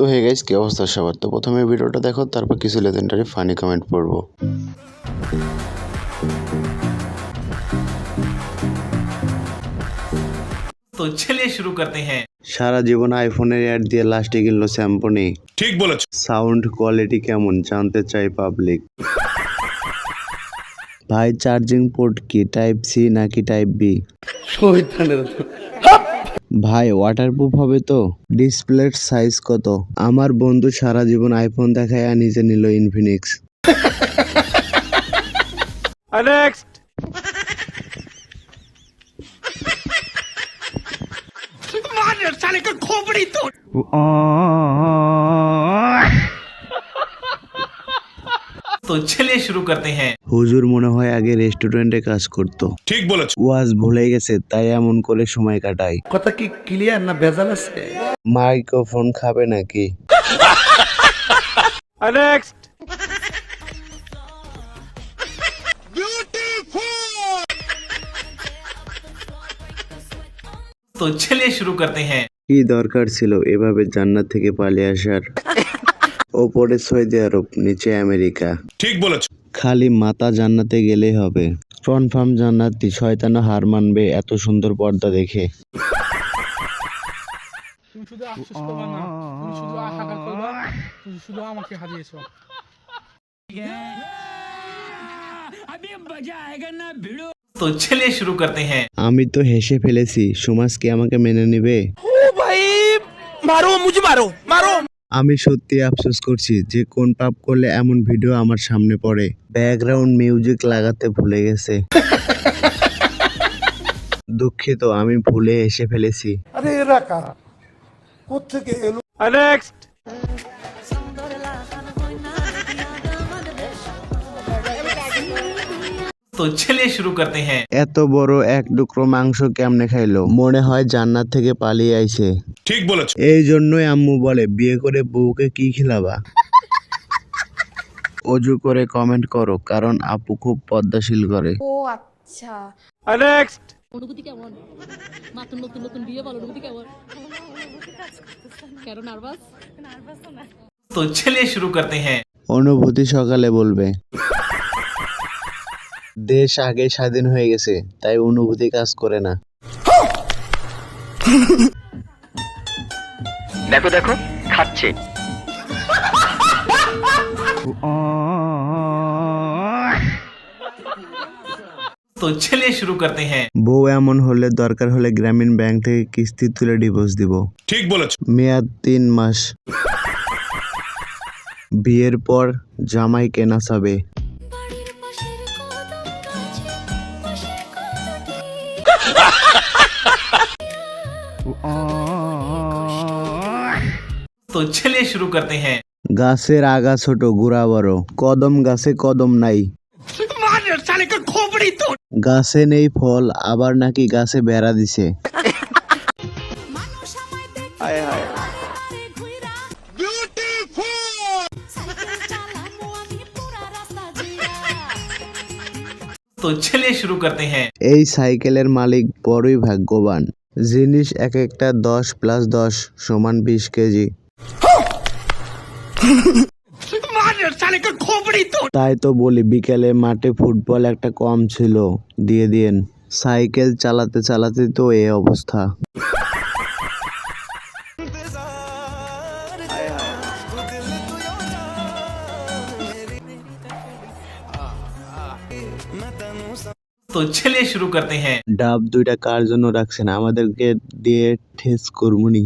তো hey guys, কি অবস্থা সবার? তো প্রথমে ভিডিওটা দেখো, তারপর কিছু লেজেন্ডারি ফানি কমেন্ট পড়বো। तो चलिए शुरू करते हैं। সারা জীবন আইফোনের অ্যাড দিয়ে লাস্টে কিনলো স্যাম্পনি। ঠিক বলেছ। সাউন্ড কোয়ালিটি কেমন জানতে চাই পাবলিক। ভাই চার্জিং পোর্ট কি টাইপ সি নাকি টাইপ বি? ভাই ওয়াটারপ্রুফ হবে তো? ডিসপ্লের সাইজ কত? আমার বন্ধু সারা জীবন আইফোন দেখায় আর নিজে নিল ইনফিনিক্স। নেক্সট। तो चलिए शुरू करते हैं। হুজুর মনে হয় আগে রেস্টুরেন্টে কাজ করতো, ঠিক বলেছ। ওয়াজ ভুলে গেছে তাই এমন করে সময় কাটায়। কথা কি ক্লিয়ার না ভেজাল আছে? মাইক্রোফোন খাবে নাকি? নেক্সট। तो चलिए शुरू करते हैं। কি দরকার ছিল এভাবে জান্নাত থেকে পালিয়ে আসার? ওপরে সৌদি আরব, নিচে আমেরিকা। ঠিক বলেছ। খালি মাথা জান্নাতে গেলেই হবে। কনফার্ম জান্নাতি, শয়তানও হার মানবে এত সুন্দর পর্দা দেখে। তুমি শুধু আফসোস করবা না, তুমি শুধু আশা করবা, তুমি শুধু আমাকে হারিয়েছো। तो चलिए शुरू करते हैं। আমি তো হেসে ফেলেছি, সমাজ কি আমাকে মেনে নেবে? আমি সত্যি আফসোস করছি যে কোন পাপ করলে এমন ভিডিও আমার সামনে পড়ে। ব্যাকগ্রাউন্ড মিউজিক লাগাতে ভুলে গেছে। দুঃখিত, আমি ভুলে এসে ফেলেছি। আরে এরা কারা? কোত্থেকে এলো? নেক্সট। तो चलिए शुरू करते हैं। এত বড় এক টুকরো মাংস কেমনে খাইলো? মনে হয় জান্নাত থেকে পালিয়ে আইছে। ঠিক বলেছ। এই জন্যই আম্মু বলে বিয়ে করে বউকে কি খিলাবা। অজু করে কমেন্ট করো, কারণ আপু খুব পদ্মাশীল করে। ও আচ্ছা। নেক্সট। অনুভূতি কেমন? মাত্র নতুন নতুন বিয়ে, বলো অনুভূতি কেমন? কেন নার্ভাস? तो चलिए शुरू करते हैं। অনুভূতি সকালে বলবে। দেশ আগে স্বাধীন হয়ে গেছে, তাই অনুভূতি কাজ করে না। দেখো দেখো খাচ্ছে। तो चलिए शुरू करते हैं। বউ এমন হলে দরকার হলে গ্রামীণ ব্যাংক থেকে কিস্তি তুলে ডিভোর্স দিব। ঠিক বলেছ। মেয়াদ 3 মাস। বিয়ের পর জামাই কেনা চাবে। तो चलिए शुरू करते हैं। গাছের আগা ছোট গুড়া বড়, কদম গাছে কদম নাই। গাছে নেই ফল, আবার নাকি গাছে বেড়া দিছে। तो चलिए शुरू करते हैं। এই সাইকেলের মালিক বড়ই ভাগ্যবান। জিনিস এক একটা 10+10 = 20 কেজি। তাই তো বলি বিকেলে মাঠে ফুটবল একটা কম ছিল, দিয়ে দিয়েন। সাইকেল চালাতে চালাতে তো এই অবস্থা। तो चलिए शुरू करते हैं। ডাব 2টা কার জন্য রাখছেন? আমাদেরকে দিয়ে ঠেস করবনি।